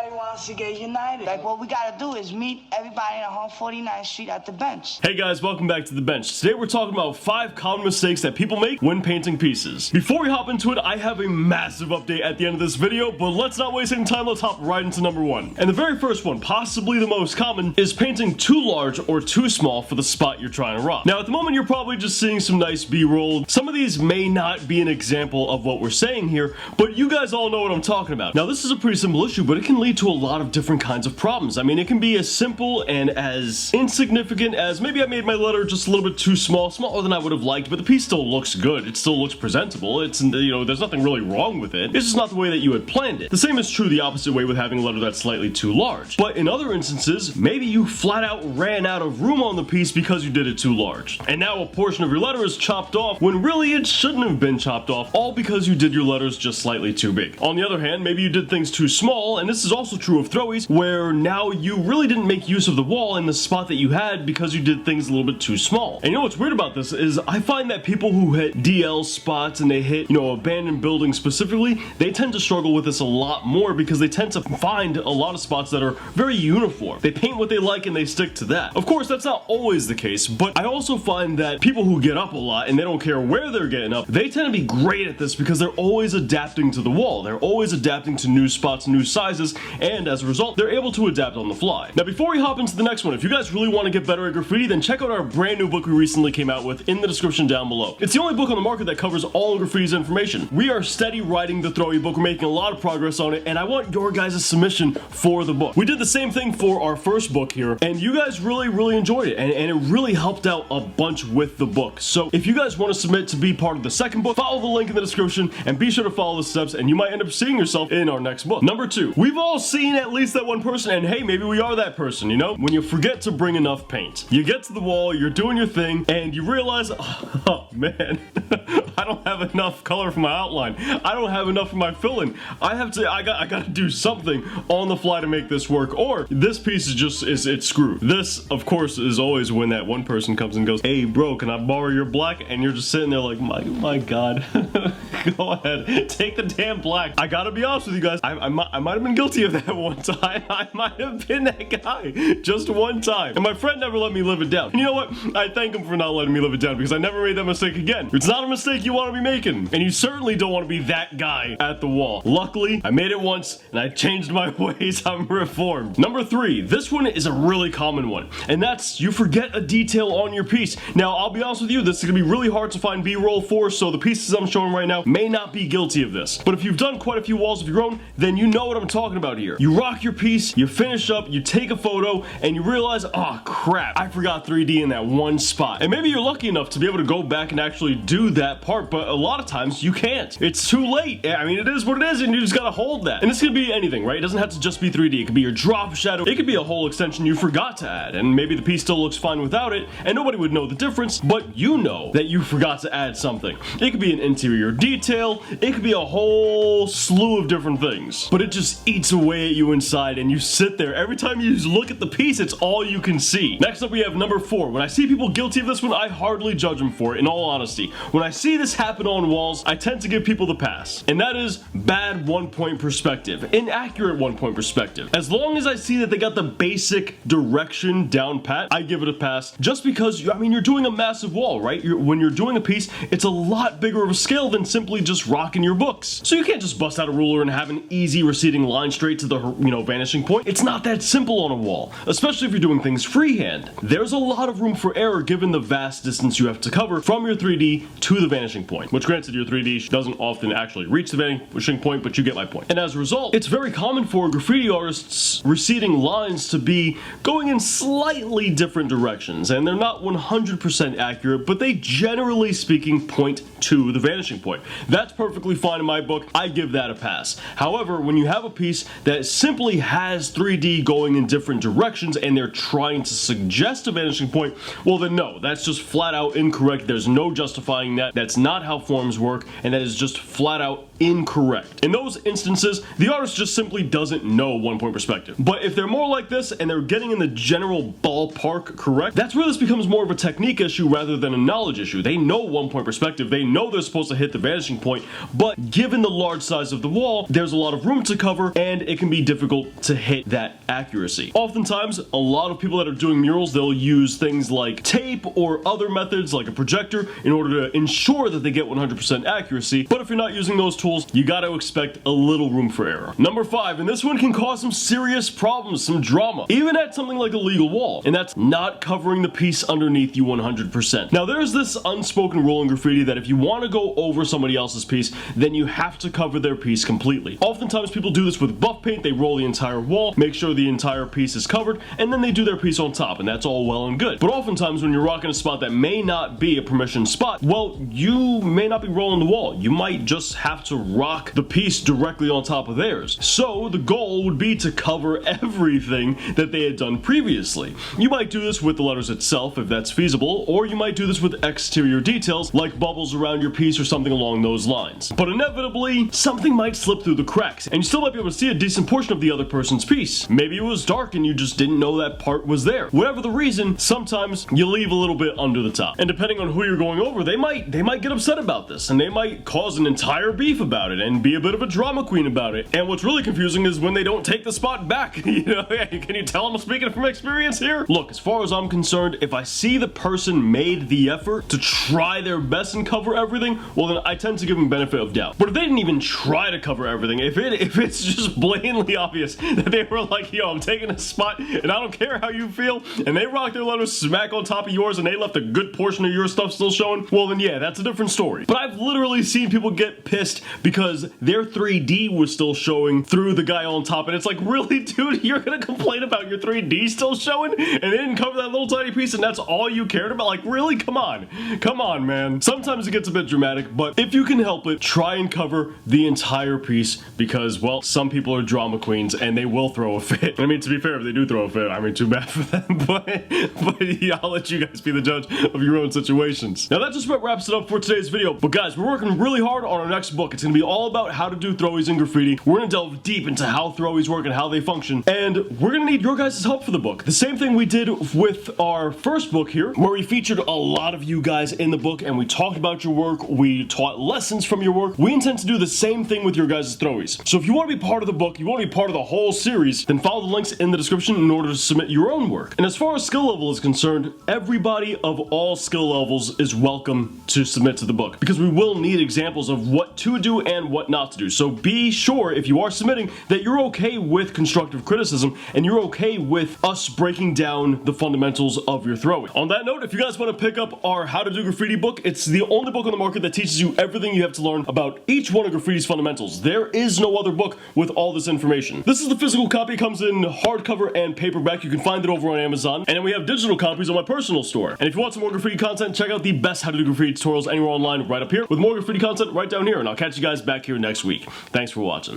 everybody wants to get united. Like, what we gotta do is meet everybody on 149th Street at the bench. Hey guys, welcome back to the bench. Today we're talking about 5 common mistakes that people make when painting pieces. Before we hop into it, I have a massive update at the end of this video, but let's not waste any time, let's hop right into number 1. And the very first one, possibly the most common, is painting too large or too small for the spot you're trying to rock. Now at the moment you're probably just seeing some nice B-roll. Some of these may not be an example of what we're saying here, but you guys all know what I'm talking about. Now this is a pretty simple issue, but it can lead to a lot of different kinds of problems. I mean, it can be as simple and as insignificant as maybe I made my letter just a little bit too small, smaller than I would have liked, but the piece still looks good. It still looks presentable. It's, you know, there's nothing really wrong with it. It's just not the way that you had planned it. The same is true the opposite way with having a letter that's slightly too large. But in other instances, maybe you flat out ran out of room on the piece because you did it too large. And now a portion of your letter is chopped off when really it shouldn't have been chopped off, all because you did your letters just slightly too big. On the other hand, maybe you did things too small, and this is also true of throwies, where now you really didn't make use of the wall in the spot that you had because you did things a little bit too small. And you know what's weird about this is I find that people who hit DL spots and they hit, you know, abandoned buildings specifically, they tend to struggle with this a lot more because they tend to find a lot of spots that are very uniform. They paint what they like and they stick to that. Of course, that's not always the case, but I also find that people who get up a lot and they don't care where they're getting up, they tend to be great at this because they're always adapting to the wall. They're always adapting to new spots, new sizes, and as a result, they're able to adapt on the fly. Now, before we hop into the next one, if you guys really want to get better at graffiti, then check out our brand new book we recently came out with in the description down below. It's the only book on the market that covers all of graffiti's information. We are steady writing the throwy book. We're making a lot of progress on it, and I want your guys' submission for the book. We did the same thing for our first book here, and you guys really enjoyed it, and it really helped out a bunch with the book. So if you guys want to submit to be part of the second book, follow the link in the description, and be sure to follow the steps, and you might end up seeing yourself in our next book. Number 2, we've all seen at least that one person, and hey, maybe we are that person, you know? When you forget to bring enough paint. You get to the wall, you're doing your thing, and you realize, oh man, I don't have enough color for my outline. I don't have enough for my fill-in. I gotta do something on the fly to make this work, or this piece is just, it's screwed. This, of course, is always when that one person comes and goes, hey bro, can I borrow your black? And you're just sitting there like, my god. Go ahead, take the damn black. I gotta be honest with you guys, I might have been guilty of that one time. I might have been that guy just one time, and my friend never let me live it down. And you know what? I thank him for not letting me live it down because I never made that mistake again. It's not a mistake you want to be making, and you certainly don't want to be that guy at the wall. Luckily, I made it once, and I changed my ways. I'm reformed. Number 3, this one is a really common one, and that's you forget a detail on your piece. Now, I'll be honest with you, this is gonna be really hard to find B-roll for, so the pieces I'm showing right now may not be guilty of this. But if you've done quite a few walls of your own, then you know what I'm talking about here. You rock your piece, you finish up, you take a photo, and you realize, oh crap, I forgot 3D in that one spot. And maybe you're lucky enough to be able to go back and actually do that part, but a lot of times you can't. It's too late. I mean, it is what it is, and you just gotta hold that. And this could be anything, right? It doesn't have to just be 3D. It could be your drop shadow. It could be a whole extension you forgot to add, and maybe the piece still looks fine without it, and nobody would know the difference, but you know that you forgot to add something. It could be an interior detail. It could be a whole slew of different things, but it just eats away at you inside, and you sit there. Every time you look at the piece, it's all you can see. Next up, we have number 4. When I see people guilty of this one, I hardly judge them for it, in all honesty. When I see this happen on walls, I tend to give people the pass, and that is bad 1-point perspective, inaccurate 1-point perspective. As long as I see that they got the basic direction down pat, I give it a pass, just because, I mean, you're doing a massive wall, right? When you're doing a piece, it's a lot bigger of a scale than simply just rocking your books. So you can't just bust out a ruler and have an easy receding line straight to the, you know, vanishing point. It's not that simple on a wall, especially if you're doing things freehand. There's a lot of room for error given the vast distance you have to cover from your 3D to the vanishing point, which granted your 3D doesn't often actually reach the vanishing point, but you get my point. And as a result, it's very common for graffiti artists' receding lines to be going in slightly different directions, and they're not 100% accurate, but they generally speaking point to the vanishing point. That's perfectly fine in my book. I give that a pass. However, when you have a piece that simply has 3D going in different directions and they're trying to suggest a vanishing point, well then no, that's just flat out incorrect. There's no justifying that. That's not how forms work, and that is just flat out incorrect. In those instances, the artist just simply doesn't know one-point perspective. But if they're more like this and they're getting in the general ballpark correct, that's where this becomes more of a technique issue rather than a knowledge issue. They know one-point perspective, they know they're supposed to hit the vanishing point, but given the large size of the wall, there's a lot of room to cover and it can be difficult to hit that accuracy. Oftentimes, a lot of people that are doing murals, they'll use things like tape or other methods like a projector in order to ensure that they get 100% accuracy, but if you're not using those tools, you gotta expect a little room for error. Number 5, and this one can cause some serious problems, some drama, even at something like a legal wall, and that's not covering the piece underneath you 100%. Now there's this unspoken rule in graffiti that if you want to go over somebody else's piece, then you have to cover their piece completely. Oftentimes people do this with buff paint, they roll the entire wall, make sure the entire piece is covered, and then they do their piece on top, and that's all well and good. But oftentimes when you're rocking a spot that may not be a permissioned spot, well, you may not be rolling the wall. You might just have to rock the piece directly on top of theirs. So the goal would be to cover everything that they had done previously. You might do this with the letters itself if that's feasible, or you might do this with exterior details like bubbles around your piece or something along those lines. But inevitably, something might slip through the cracks, and you still might be able to see a decent portion of the other person's piece. Maybe it was dark and you just didn't know that part was there. Whatever the reason, sometimes you leave a little bit under the top. And depending on who you're going over, they might get upset about this, and they might cause an entire beef about it and be a bit of a drama queen about it. And what's really confusing is when they don't take the spot back. You know, can you tell I'm speaking from experience here? Look, as far as I'm concerned, if I see the person made the effort to try their best and cover everything, well then I tend to give them benefit of doubt. But if they didn't even try to cover everything, if it's just blatantly obvious that they were like, yo, I'm taking a spot and I don't care how you feel, and they rocked their letters smack on top of yours and they left a good portion of your stuff still showing, well then yeah, that's a different story. But I've literally seen people get pissed because their 3D was still showing through the guy on top, and it's like, really, dude, you're gonna complain about your 3D still showing and they didn't cover that little tiny piece and that's all you cared about? Like, really? Come on, man. Sometimes it gets a bit dramatic, but if you can help it, try and cover the entire piece because, well, some people are drama queens and they will throw a fit. I mean, to be fair, if they do throw a fit, I mean, too bad for them, but yeah, I'll let you guys be the judge of your own situations. Now that just about wraps it up for today's video, but guys, we're working really hard on our next book. It's gonna be all about how to do throwies in graffiti. We're gonna delve deep into how throwies work and how they function, and we're gonna need your guys' help for the book. The same thing we did with our first book here, where we featured a lot of you guys in the book and we talked about your work, we taught lessons from your work. We intend to do the same thing with your guys' throwies. So if you want to be part of the book, you want to be part of the whole series, then follow the links in the description in order to submit your own work. And as far as skill level is concerned, everybody of all skill levels is welcome to submit to the book, because we will need examples of what to do and what not to do. So be sure, if you are submitting, that you're okay with constructive criticism and you're okay with us breaking down the fundamentals of your throwing. On that note, if you guys want to pick up our How to Do Graffiti book, it's the only book on the market that teaches you everything you have to learn about each one of graffiti's fundamentals. There is no other book with all this information. This is the physical copy. It comes in hardcover and paperback. You can find it over on Amazon. And then we have digital copies on my personal store. And if you want some more graffiti content, check out the best How to Do Graffiti tutorials anywhere online right up here, with more graffiti content right down here. And I'll catch you guys back here next week. Thanks for watching.